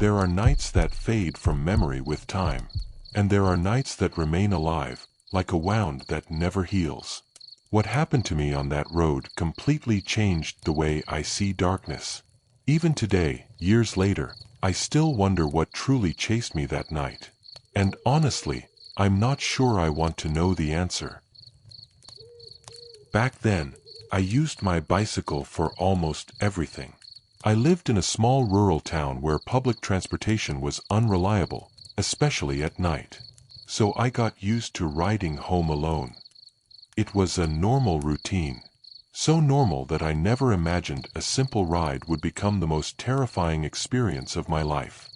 There are nights that fade from memory with time, and there are nights that remain alive, like a wound that never heals. What happened to me on that road completely changed the way I see darkness. Even today, years later, I still wonder what truly chased me that night. And honestly, I'm not sure I want to know the answer. Back then, I used my bicycle for almost everything. I lived in a small rural town where public transportation was unreliable, especially at night. So I got used to riding home alone. It was a normal routine. So normal that I never imagined a simple ride would become the most terrifying experience of my life.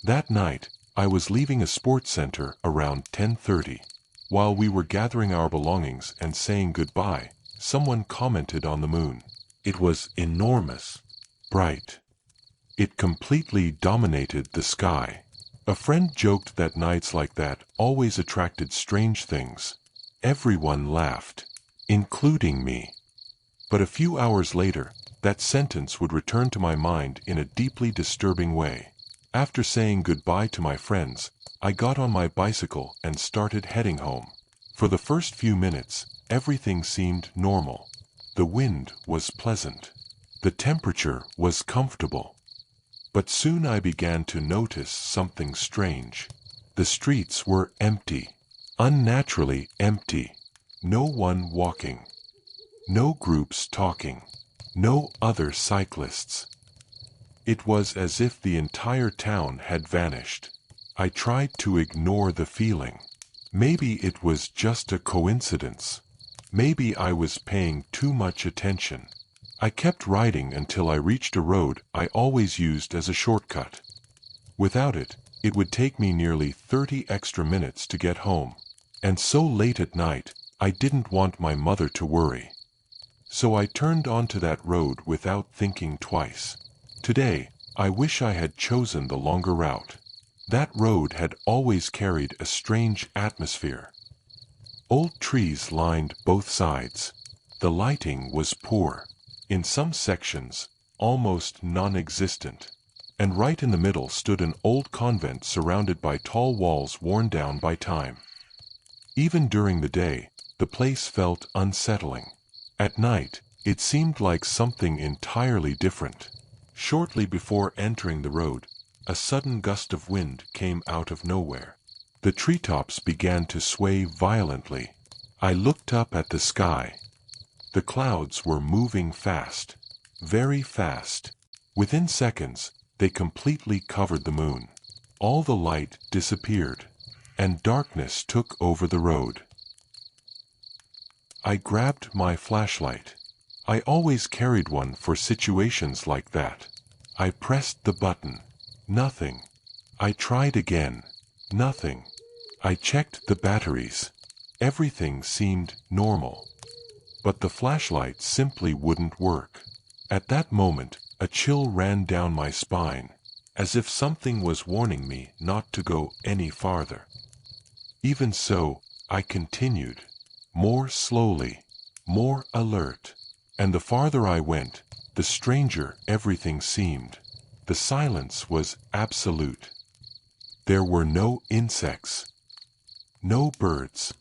That night, I was leaving a sports center around 10:30. While we were gathering our belongings and saying goodbye, someone commented on the moon. It was enormous, bright. It completely dominated the sky. A friend joked that nights like that always attracted strange things. Everyone laughed, including me. But a few hours later, that sentence would return to my mind in a deeply disturbing way. After saying goodbye to my friends, I got on my bicycle and started heading home. For the first few minutes, everything seemed normal. The wind was pleasant. The temperature was comfortable. But soon I began to notice something strange. The streets were empty. Unnaturally empty. No one walking. No groups talking. No other cyclists. It was as if the entire town had vanished. I tried to ignore the feeling. Maybe it was just a coincidence. Maybe I was paying too much attention. I kept riding until I reached a road I always used as a shortcut. Without it, it would take me nearly 30 extra minutes to get home. And so late at night, I didn't want my mother to worry. So I turned onto that road without thinking twice. Today, I wish I had chosen the longer route. That road had always carried a strange atmosphere. Old trees lined both sides. The lighting was poor. In some sections, almost non-existent. And right in the middle stood an old convent surrounded by tall walls worn down by time. Even during the day, the place felt unsettling. At night, it seemed like something entirely different. Shortly before entering the road, a sudden gust of wind came out of nowhere. The treetops began to sway violently. I looked up at the sky. The clouds were moving fast. Very fast. Within seconds, they completely covered the moon. All the light disappeared, and darkness took over the road. I grabbed my flashlight. I always carried one for situations like that. I pressed the button. Nothing. I tried again. Nothing. I checked the batteries. Everything seemed normal. But the flashlight simply wouldn't work. At that moment, a chill ran down my spine, as if something was warning me not to go any farther. Even so, I continued. More slowly, more alert. And the farther I went, the stranger everything seemed. The silence was absolute. There were no insects, no birds,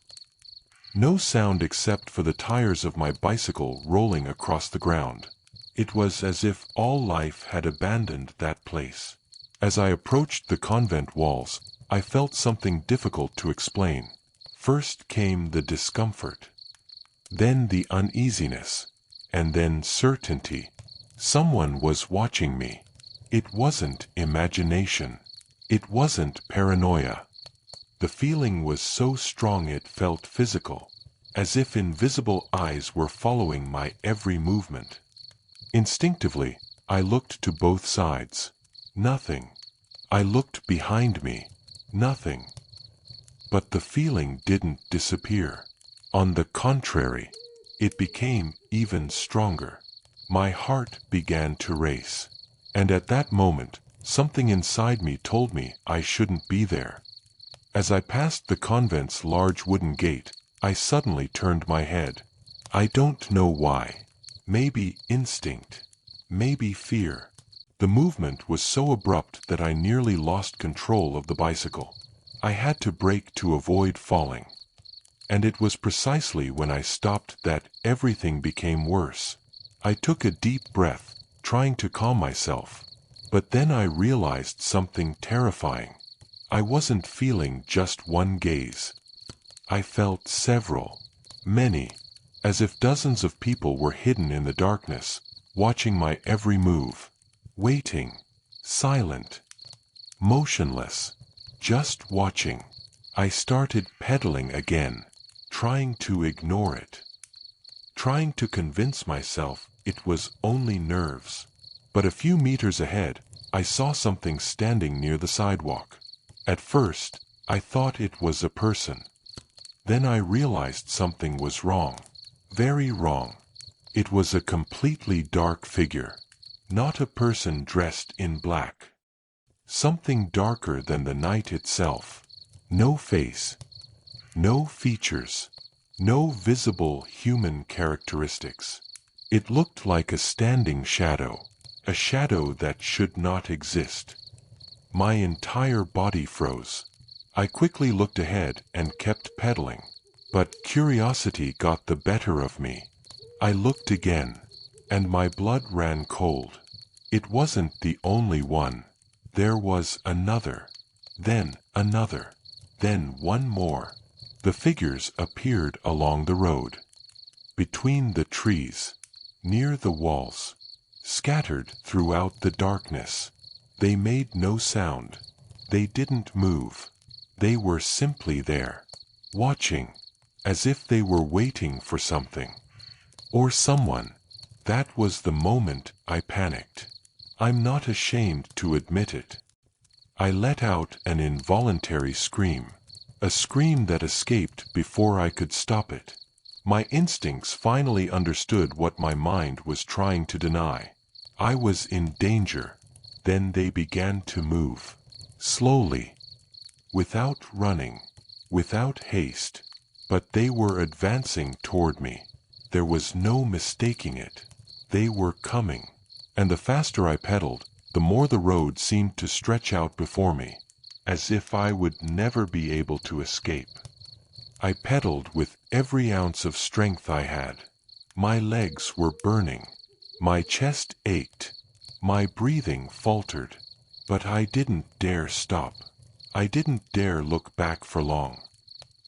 no sound except for the tires of my bicycle rolling across the ground. It was as if all life had abandoned that place. As I approached the convent walls, I felt something difficult to explain. First came the discomfort, then the uneasiness, and then certainty. Someone was watching me. It wasn't imagination. It wasn't paranoia. The feeling was so strong it felt physical, as if invisible eyes were following my every movement. Instinctively, I looked to both sides. Nothing. I looked behind me. Nothing. But the feeling didn't disappear. On the contrary, it became even stronger. My heart began to race. And at that moment, something inside me told me I shouldn't be there. As I passed the convent's large wooden gate, I suddenly turned my head. I don't know why. Maybe instinct. Maybe fear. The movement was so abrupt that I nearly lost control of the bicycle. I had to brake to avoid falling. And it was precisely when I stopped that everything became worse. I took a deep breath, trying to calm myself. But then I realized something terrifying. I wasn't feeling just one gaze. I felt several, many, as if dozens of people were hidden in the darkness, watching my every move, waiting, silent, motionless, just watching. I started pedaling again, trying to ignore it, trying to convince myself it was only nerves. But a few meters ahead, I saw something standing near the sidewalk. At first, I thought it was a person. Then I realized something was wrong. Very wrong. It was a completely dark figure. Not a person dressed in black. Something darker than the night itself. No face. No features. No visible human characteristics. It looked like a standing shadow. A shadow that should not exist. My entire body froze. I quickly looked ahead and kept pedaling. But curiosity got the better of me. I looked again, and my blood ran cold. It wasn't the only one. There was another. Then another. Then one more. The figures appeared along the road. Between the trees. Near the walls. Scattered throughout the darkness. They made no sound. They didn't move. They were simply there, watching, as if they were waiting for something. Or someone. That was the moment I panicked. I'm not ashamed to admit it. I let out an involuntary scream. A scream that escaped before I could stop it. My instincts finally understood what my mind was trying to deny. I was in danger. Then they began to move. Slowly. Without running. Without haste. But they were advancing toward me. There was no mistaking it. They were coming. And the faster I pedaled, the more the road seemed to stretch out before me, as if I would never be able to escape. I pedaled with every ounce of strength I had. My legs were burning. My chest ached. My breathing faltered. But I didn't dare stop. I didn't dare look back for long.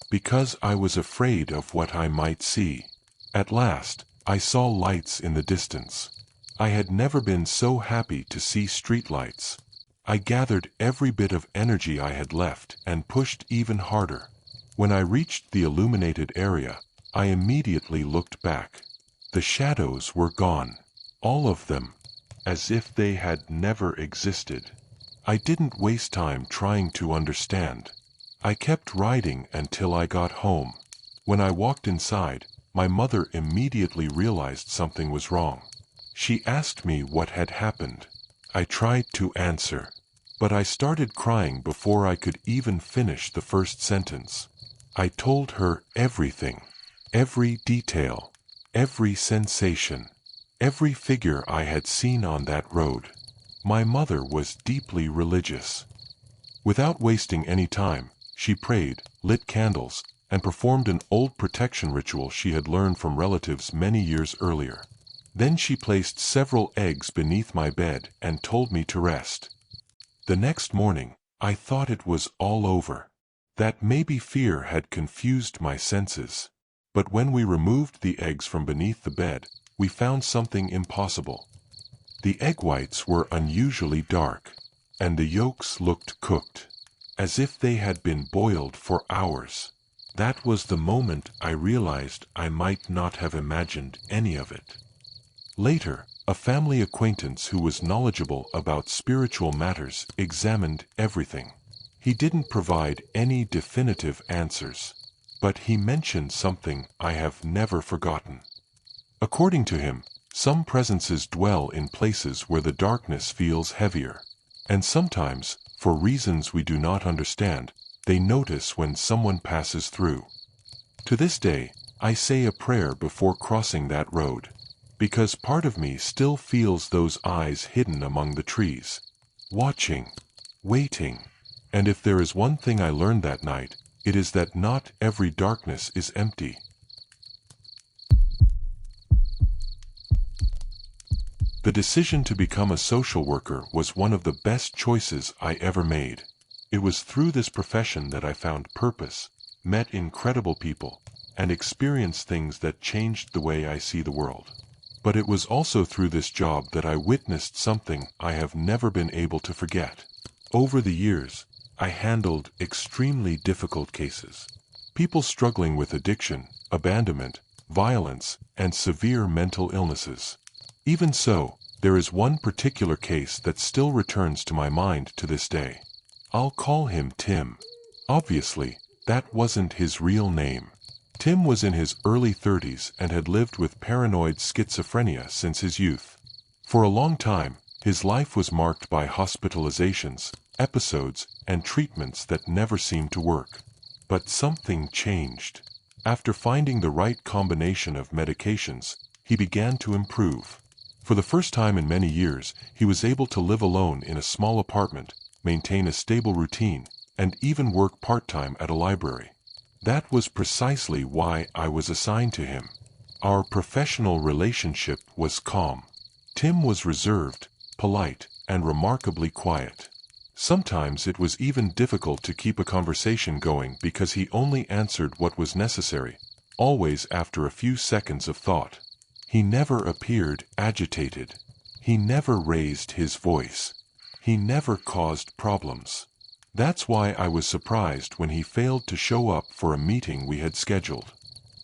Because I was afraid of what I might see. At last, I saw lights in the distance. I had never been so happy to see streetlights. I gathered every bit of energy I had left and pushed even harder. When I reached the illuminated area, I immediately looked back. The shadows were gone. All of them. As if they had never existed. I didn't waste time trying to understand. I kept riding until I got home. When I walked inside, my mother immediately realized something was wrong. She asked me what had happened. I tried to answer. But I started crying before I could even finish the first sentence. I told her everything. Every detail. Every sensation. Every figure I had seen on that road. My mother was deeply religious. Without wasting any time, she prayed, lit candles, and performed an old protection ritual she had learned from relatives many years earlier. Then she placed several eggs beneath my bed and told me to rest. The next morning, I thought it was all over. That maybe fear had confused my senses. But when we removed the eggs from beneath the bed, we found something impossible. The egg whites were unusually dark, and the yolks looked cooked, as if they had been boiled for hours. That was the moment I realized I might not have imagined any of it. Later, a family acquaintance who was knowledgeable about spiritual matters examined everything. He didn't provide any definitive answers, but he mentioned something I have never forgotten. According to him, some presences dwell in places where the darkness feels heavier, and sometimes, for reasons we do not understand, they notice when someone passes through. To this day, I say a prayer before crossing that road, because part of me still feels those eyes hidden among the trees, watching, waiting. And if there is one thing I learned that night, it is that not every darkness is empty. The decision to become a social worker was one of the best choices I ever made. It was through this profession that I found purpose, met incredible people, and experienced things that changed the way I see the world. But it was also through this job that I witnessed something I have never been able to forget. Over the years, I handled extremely difficult cases. People struggling with addiction, abandonment, violence, and severe mental illnesses. Even so, there is one particular case that still returns to my mind to this day. I'll call him Tim. Obviously, that wasn't his real name. Tim was in his early 30s and had lived with paranoid schizophrenia since his youth. For a long time, his life was marked by hospitalizations, episodes, and treatments that never seemed to work. But something changed. After finding the right combination of medications, he began to improve. For the first time in many years, he was able to live alone in a small apartment, maintain a stable routine, and even work part-time at a library. That was precisely why I was assigned to him. Our professional relationship was calm. Tim was reserved, polite, and remarkably quiet. Sometimes it was even difficult to keep a conversation going because he only answered what was necessary, always after a few seconds of thought. He never appeared agitated. He never raised his voice. He never caused problems. That's why I was surprised when he failed to show up for a meeting we had scheduled.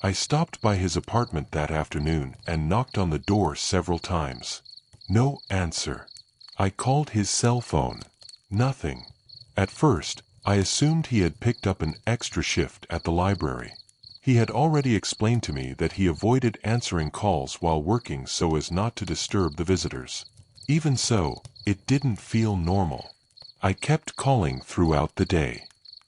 I stopped by his apartment that afternoon and knocked on the door several times. No answer. I called his cell phone. Nothing. At first, I assumed he had picked up an extra shift at the library. He had already explained to me that he avoided answering calls while working so as not to disturb the visitors. Even so, it didn't feel normal. I kept calling throughout the day.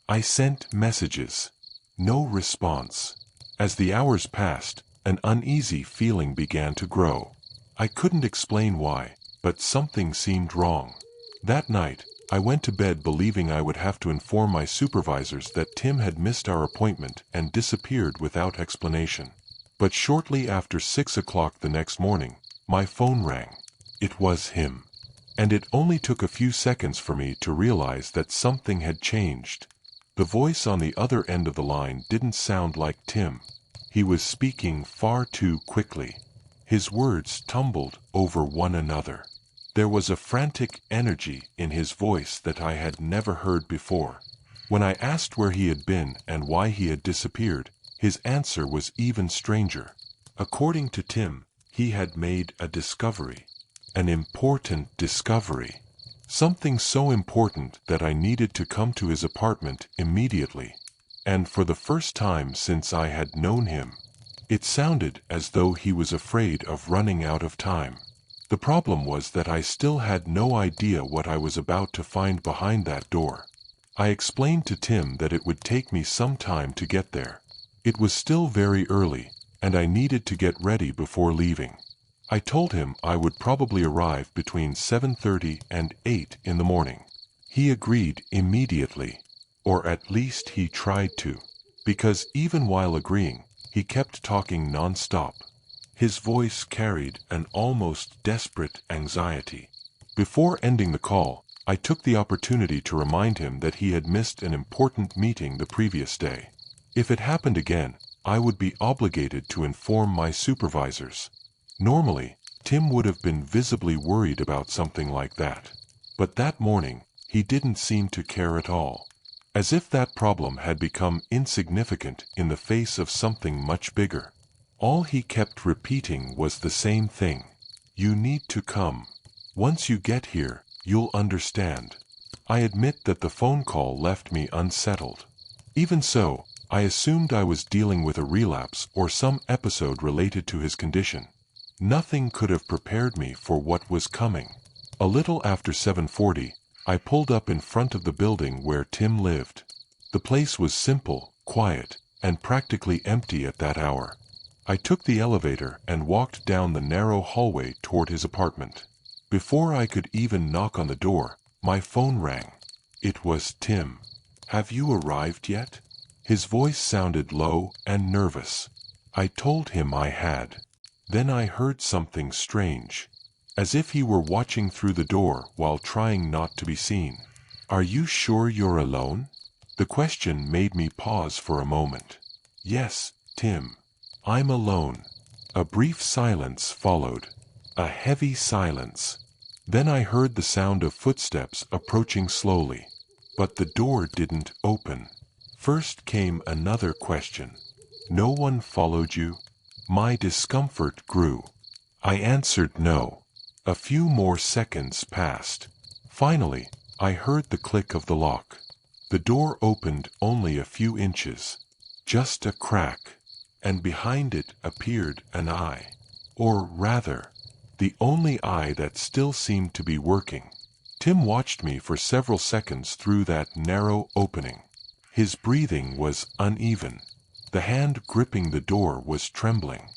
I sent messages. No response. As the hours passed, an uneasy feeling began to grow. I couldn't explain why, but something seemed wrong. That night, I went to bed believing I would have to inform my supervisors that Tim had missed our appointment and disappeared without explanation. But shortly after 6 o'clock the next morning, my phone rang. It was him. And it only took a few seconds for me to realize that something had changed. The voice on the other end of the line didn't sound like Tim. He was speaking far too quickly. His words tumbled over one another. There was a frantic energy in his voice that I had never heard before. When I asked where he had been and why he had disappeared, his answer was even stranger. According to Tim, he had made a discovery. An important discovery. Something so important that I needed to come to his apartment immediately. And for the first time since I had known him, it sounded as though he was afraid of running out of time. The problem was that I still had no idea what I was about to find behind that door. I explained to Tim that it would take me some time to get there. It was still very early, and I needed to get ready before leaving. I told him I would probably arrive between 7:30 and 8 in the morning. He agreed immediately, or at least he tried to, because even while agreeing, he kept talking non-stop. His voice carried an almost desperate anxiety. Before ending the call, I took the opportunity to remind him that he had missed an important meeting the previous day. If it happened again, I would be obligated to inform my supervisors. Normally, Tim would have been visibly worried about something like that. But that morning, he didn't seem to care at all. As if that problem had become insignificant in the face of something much bigger. All he kept repeating was the same thing. You need to come. Once you get here, you'll understand. I admit that the phone call left me unsettled. Even so, I assumed I was dealing with a relapse or some episode related to his condition. Nothing could have prepared me for what was coming. A little after 7:40, I pulled up in front of the building where Tim lived. The place was simple, quiet, and practically empty at that hour. I took the elevator and walked down the narrow hallway toward his apartment. Before I could even knock on the door, my phone rang. It was Tim. "Have you arrived yet?" His voice sounded low and nervous. I told him I had. Then I heard something strange, as if he were watching through the door while trying not to be seen. "Are you sure you're alone?" The question made me pause for a moment. "Yes, Tim. I'm alone." A brief silence followed. A heavy silence. Then I heard the sound of footsteps approaching slowly. But the door didn't open. First came another question. "No one followed you?" My discomfort grew. I answered no. A few more seconds passed. Finally, I heard the click of the lock. The door opened only a few inches. Just a crack. And behind it appeared an eye. Or rather, the only eye that still seemed to be working. Tim watched me for several seconds through that narrow opening. His breathing was uneven. The hand gripping the door was trembling.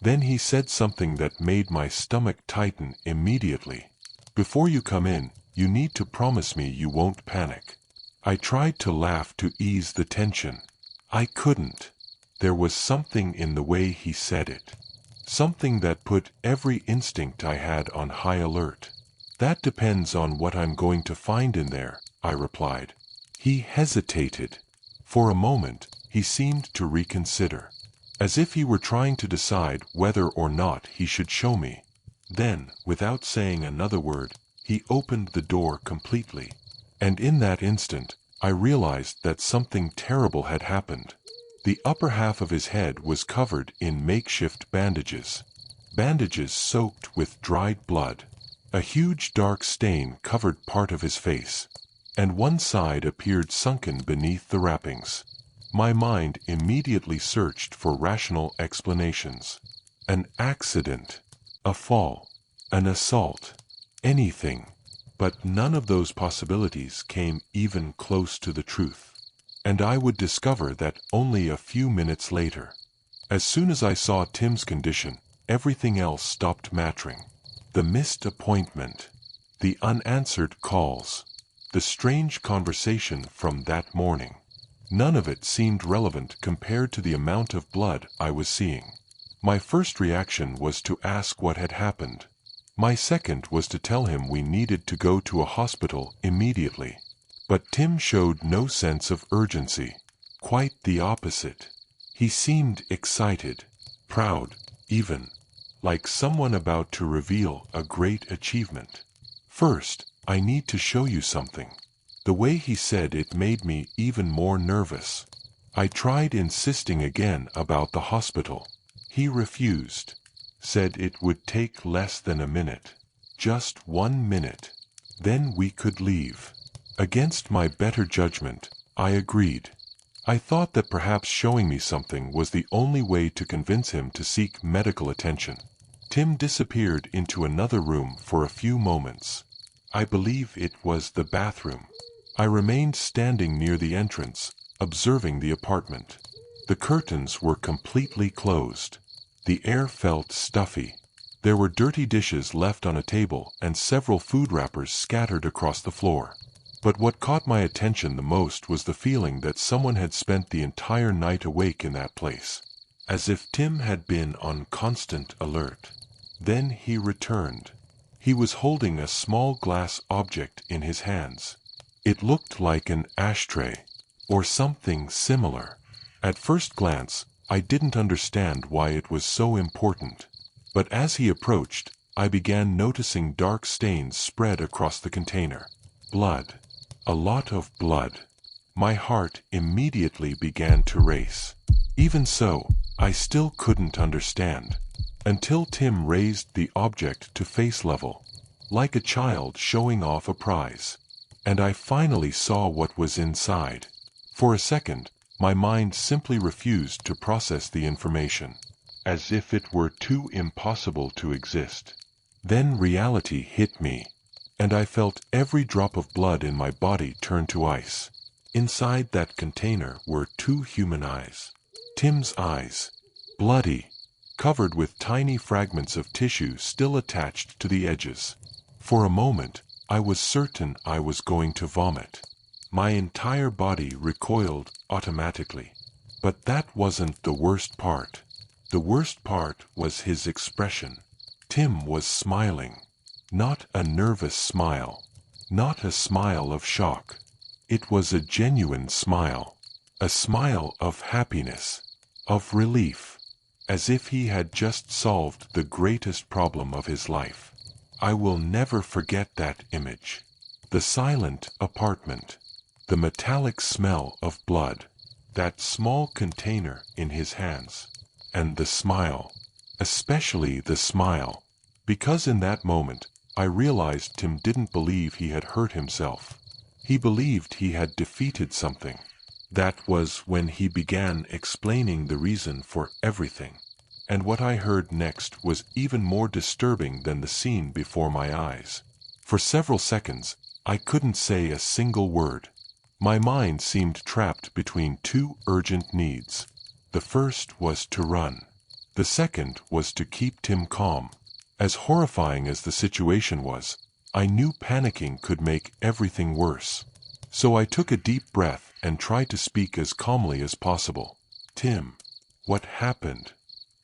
Then he said something that made my stomach tighten immediately. "Before you come in, you need to promise me you won't panic." I tried to laugh to ease the tension. I couldn't. There was something in the way he said it. Something that put every instinct I had on high alert. "That depends on what I'm going to find in there," I replied. He hesitated. For a moment, he seemed to reconsider, as if he were trying to decide whether or not he should show me. Then, without saying another word, he opened the door completely. And in that instant, I realized that something terrible had happened. The upper half of his head was covered in makeshift bandages. Bandages soaked with dried blood. A huge dark stain covered part of his face, and one side appeared sunken beneath the wrappings. My mind immediately searched for rational explanations. An accident, a fall, an assault, anything. But none of those possibilities came even close to the truth. And I would discover that only a few minutes later. As soon as I saw Tim's condition, everything else stopped mattering. The missed appointment, the unanswered calls, the strange conversation from that morning. None of it seemed relevant compared to the amount of blood I was seeing. My first reaction was to ask what had happened. My second was to tell him we needed to go to a hospital immediately. But Tim showed no sense of urgency. Quite the opposite. He seemed excited, proud, even, like someone about to reveal a great achievement. "First, I need to show you something." The way he said it made me even more nervous. I tried insisting again about the hospital. He refused. Said it would take less than a minute. Just 1 minute. Then we could leave. Against my better judgment, I agreed. I thought that perhaps showing me something was the only way to convince him to seek medical attention. Tim disappeared into another room for a few moments. I believe it was the bathroom. I remained standing near the entrance, observing the apartment. The curtains were completely closed. The air felt stuffy. There were dirty dishes left on a table and several food wrappers scattered across the floor. But what caught my attention the most was the feeling that someone had spent the entire night awake in that place, as if Tim had been on constant alert. Then he returned. He was holding a small glass object in his hands. It looked like an ashtray, or something similar. At first glance, I didn't understand why it was so important. But as he approached, I began noticing dark stains spread across the container. Blood. A lot of blood. My heart immediately began to race. Even so, I still couldn't understand. Until Tim raised the object to face level, like a child showing off a prize. And I finally saw what was inside. For a second, my mind simply refused to process the information, as if it were too impossible to exist. Then reality hit me, and I felt every drop of blood in my body turn to ice. Inside that container were 2 human eyes. Tim's eyes. Bloody. covered with tiny fragments of tissue still attached to the edges. For a moment, I was certain I was going to vomit. My entire body recoiled automatically. But that wasn't the worst part. The worst part was his expression. Tim was smiling. Not a nervous smile. Not a smile of shock. It was a genuine smile. A smile of happiness. Of relief. As if he had just solved the greatest problem of his life. I will never forget that image. The silent apartment. The metallic smell of blood. That small container in his hands. And the smile. Especially the smile. Because in that moment, I realized Tim didn't believe he had hurt himself. He believed he had defeated something. That was when he began explaining the reason for everything. And what I heard next was even more disturbing than the scene before my eyes. For several seconds, I couldn't say a single word. My mind seemed trapped between two urgent needs. The first was to run. The second was to keep Tim calm. As horrifying as the situation was, I knew panicking could make everything worse. So I took a deep breath and tried to speak as calmly as possible. Tim, what happened?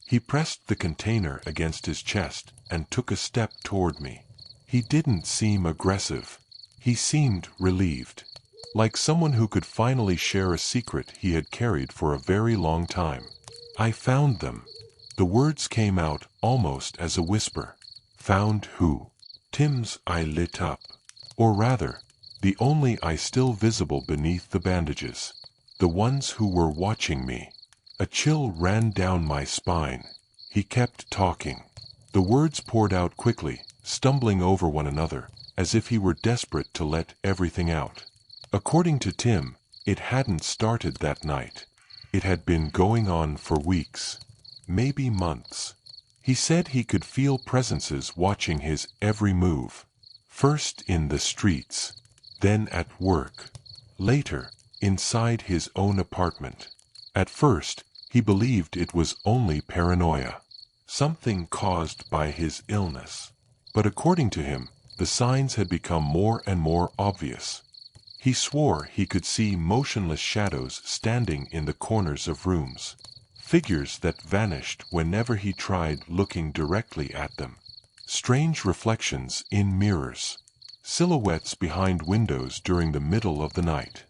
He pressed the container against his chest and took a step toward me. He didn't seem aggressive. He seemed relieved. Like someone who could finally share a secret he had carried for a very long time. I found them. The words came out almost as a whisper. Found who? Tim's eye lit up. Or rather, the only eye still visible beneath the bandages. The ones who were watching me. A chill ran down my spine. He kept talking. The words poured out quickly, stumbling over one another, as if he were desperate to let everything out. According to Tim, it hadn't started that night. It had been going on for weeks. Maybe months. He said he could feel presences watching his every move. First in the streets. Then at work. Later, inside his own apartment. At first, he believed it was only paranoia. Something caused by his illness. But according to him, the signs had become more and more obvious. He swore he could see motionless shadows standing in the corners of rooms. Figures that vanished whenever he tried looking directly at them. Strange reflections in mirrors. Silhouettes behind windows during the middle of the night.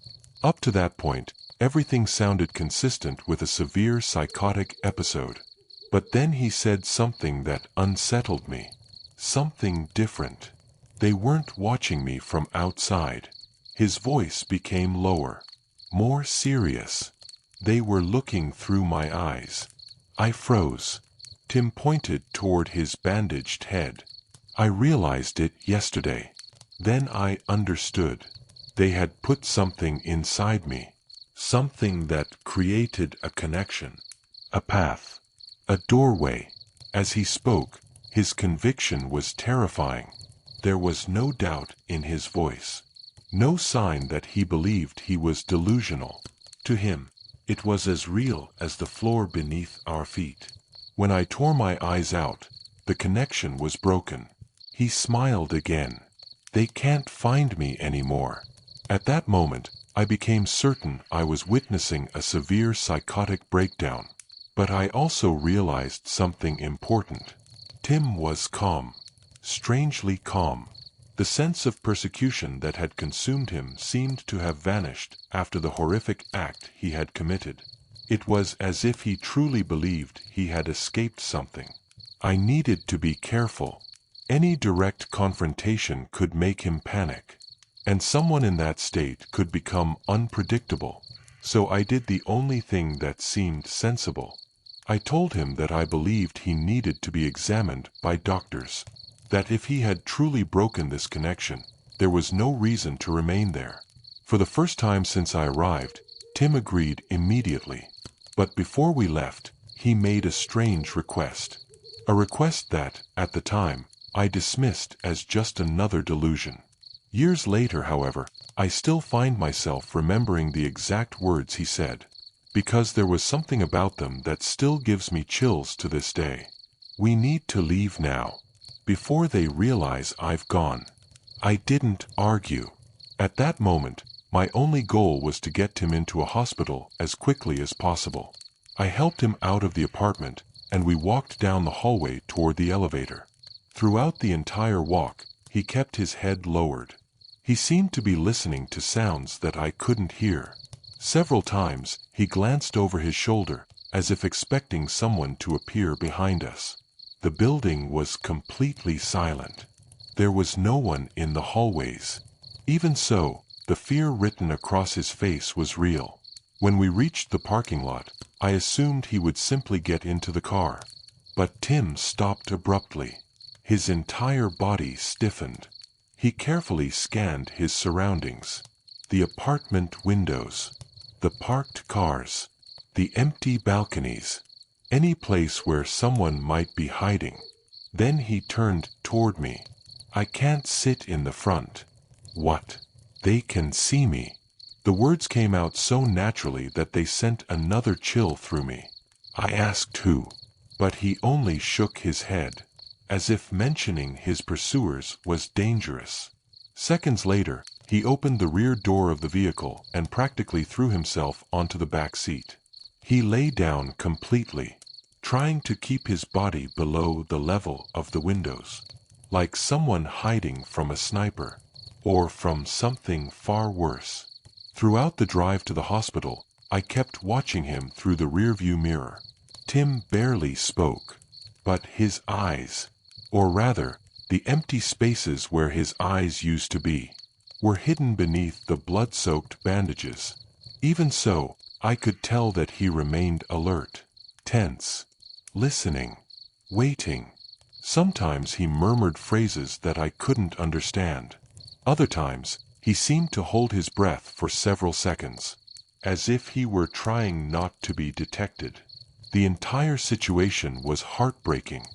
Up to that point, everything sounded consistent with a severe psychotic episode. But then he said something that unsettled me. Something different. They weren't watching me from outside. His voice became lower. More serious. They were looking through my eyes. I froze. Tim pointed toward his bandaged head. I realized it yesterday. Then I understood. They had put something inside me. Something that created a connection. A path. A doorway. As he spoke, his conviction was terrifying. There was no doubt in his voice. No sign that he believed he was delusional. To him, it was as real as the floor beneath our feet. When I tore my eyes out, the connection was broken. He smiled again. They can't find me anymore. At that moment, I became certain I was witnessing a severe psychotic breakdown. But I also realized something important. Tim was calm. Strangely calm. The sense of persecution that had consumed him seemed to have vanished after the horrific act he had committed. It was as if he truly believed he had escaped something. I needed to be careful. Any direct confrontation could make him panic. And someone in that state could become unpredictable. So I did the only thing that seemed sensible. I told him that I believed he needed to be examined by doctors. That if he had truly broken this connection, there was no reason to remain there. For the first time since I arrived, Tim agreed immediately. But before we left, he made a strange request. A request that, at the time, I dismissed as just another delusion. Years later, however, I still find myself remembering the exact words he said. because there was something about them that still gives me chills to this day. We need to leave now, before they realize I've gone. I didn't argue. At that moment, my only goal was to get Tim into a hospital as quickly as possible. I helped him out of the apartment, and we walked down the hallway toward the elevator. Throughout the entire walk, he kept his head lowered. He seemed to be listening to sounds that I couldn't hear. Several times, he glanced over his shoulder, as if expecting someone to appear behind us. The building was completely silent. There was no one in the hallways. Even so, the fear written across his face was real. When we reached the parking lot, I assumed he would simply get into the car. But Tim stopped abruptly. His entire body stiffened. He carefully scanned his surroundings. The apartment windows, the parked cars, the empty balconies, any place where someone might be hiding. Then he turned toward me. "I can't sit in the front." "What? They can see me." The words came out so naturally that they sent another chill through me. I asked who, but he only shook his head, as if mentioning his pursuers was dangerous. Seconds later, he opened the rear door of the vehicle and practically threw himself onto the back seat. He lay down completely, trying to keep his body below the level of the windows, like someone hiding from a sniper, or from something far worse. Throughout the drive to the hospital, I kept watching him through the rearview mirror. Tim barely spoke, but his eyes, or rather, the empty spaces where his eyes used to be, were hidden beneath the blood-soaked bandages. Even so, I could tell that he remained alert, tense, listening, waiting. Sometimes he murmured phrases that I couldn't understand. Other times, he seemed to hold his breath for several seconds, as if he were trying not to be detected. The entire situation was heartbreaking.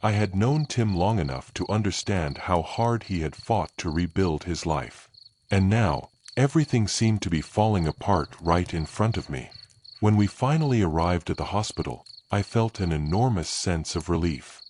I had known Tim long enough to understand how hard he had fought to rebuild his life. And now, everything seemed to be falling apart right in front of me. When we finally arrived at the hospital, I felt an enormous sense of relief.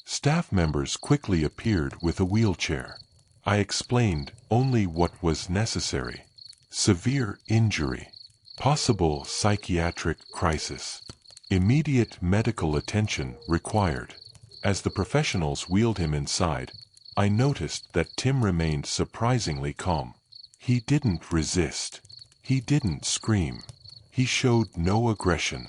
Staff members quickly appeared with a wheelchair. I explained only what was necessary. Severe injury, possible psychiatric crisis, immediate medical attention required. As the professionals wheeled him inside, I noticed that Tim remained surprisingly calm. He didn't resist. He didn't scream. He showed no aggression.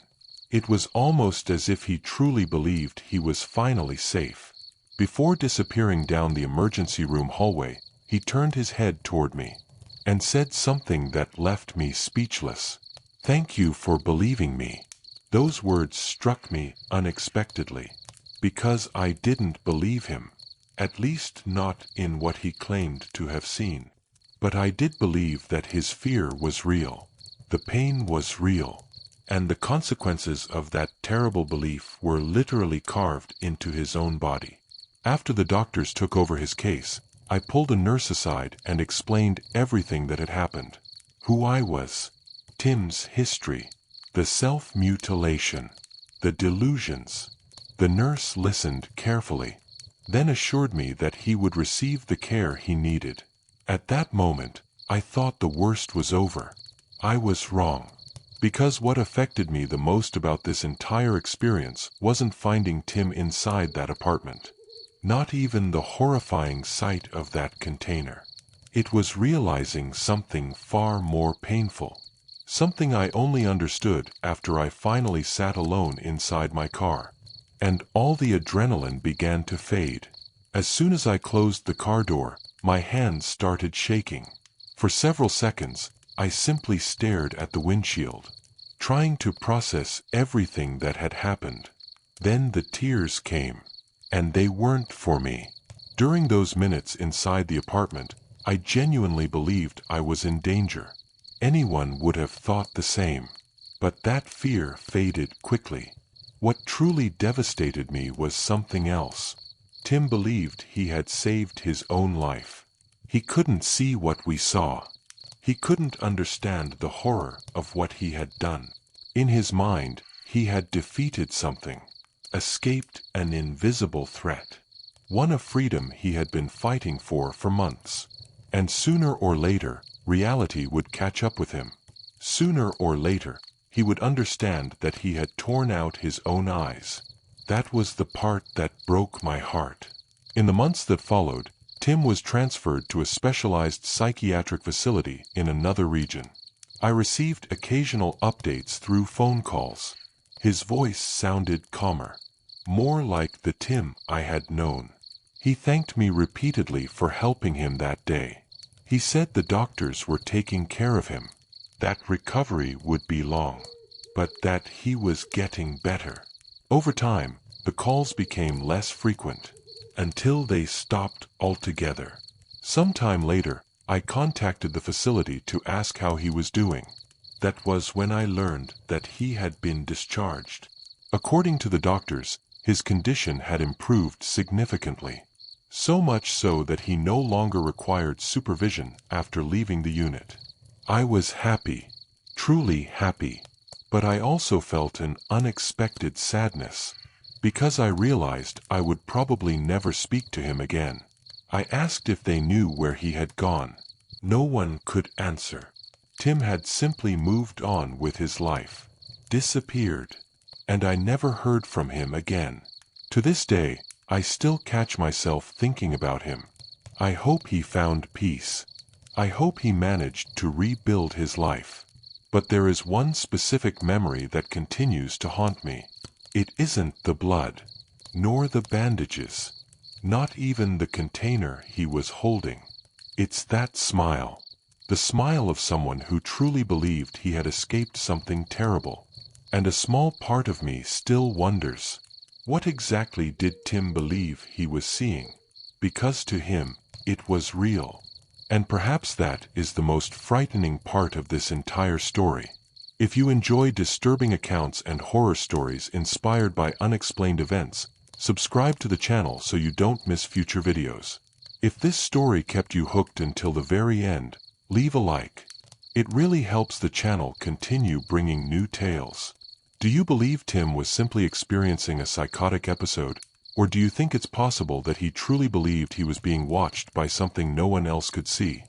It was almost as if he truly believed he was finally safe. Before disappearing down the emergency room hallway, he turned his head toward me and said something that left me speechless. "Thank you for believing me." Those words struck me unexpectedly, because I didn't believe him, at least not in what he claimed to have seen. But I did believe that his fear was real. The pain was real, and the consequences of that terrible belief were literally carved into his own body. After the doctors took over his case, I pulled a nurse aside and explained everything that had happened. Who I was, Tim's history, the self-mutilation, the delusions. The nurse listened carefully, then assured me that he would receive the care he needed. At that moment, I thought the worst was over. I was wrong. Because what affected me the most about this entire experience wasn't finding Tim inside that apartment. Not even the horrifying sight of that container. It was realizing something far more painful. Something I only understood after I finally sat alone inside my car. And all the adrenaline began to fade. As soon as I closed the car door, my hands started shaking. For several seconds, I simply stared at the windshield, trying to process everything that had happened. Then the tears came, and they weren't for me. During those minutes inside the apartment, I genuinely believed I was in danger. Anyone would have thought the same. But that fear faded quickly. What truly devastated me was something else. Tim believed he had saved his own life. He couldn't see what we saw. He couldn't understand the horror of what he had done. In his mind, he had defeated something, escaped an invisible threat, one of freedom he had been fighting for months. And sooner or later, reality would catch up with him. Sooner or later, he would understand that he had torn out his own eyes. That was the part that broke my heart. In the months that followed, Tim was transferred to a specialized psychiatric facility in another region. I received occasional updates through phone calls. His voice sounded calmer, more like the Tim I had known. He thanked me repeatedly for helping him that day. He said the doctors were taking care of him, that recovery would be long, but that he was getting better. Over time, the calls became less frequent, until they stopped altogether. Sometime later, I contacted the facility to ask how he was doing. That was when I learned that he had been discharged. According to the doctors, his condition had improved significantly. So much so that he no longer required supervision after leaving the unit. I was happy, truly happy, but I also felt an unexpected sadness, because I realized I would probably never speak to him again. I asked if they knew where he had gone. No one could answer. Tim had simply moved on with his life, disappeared, and I never heard from him again. To this day, I still catch myself thinking about him. I hope he found peace. I hope he managed to rebuild his life. But there is one specific memory that continues to haunt me. It isn't the blood, nor the bandages, not even the container he was holding. It's that smile. The smile of someone who truly believed he had escaped something terrible. And a small part of me still wonders, what exactly did Tim believe he was seeing? Because to him, it was real. And perhaps that is the most frightening part of this entire story. If you enjoy disturbing accounts and horror stories inspired by unexplained events, subscribe to the channel so you don't miss future videos. If this story kept you hooked until the very end, leave a like. It really helps the channel continue bringing new tales. Do you believe Tim was simply experiencing a psychotic episode, or do you think it's possible that he truly believed he was being watched by something no one else could see?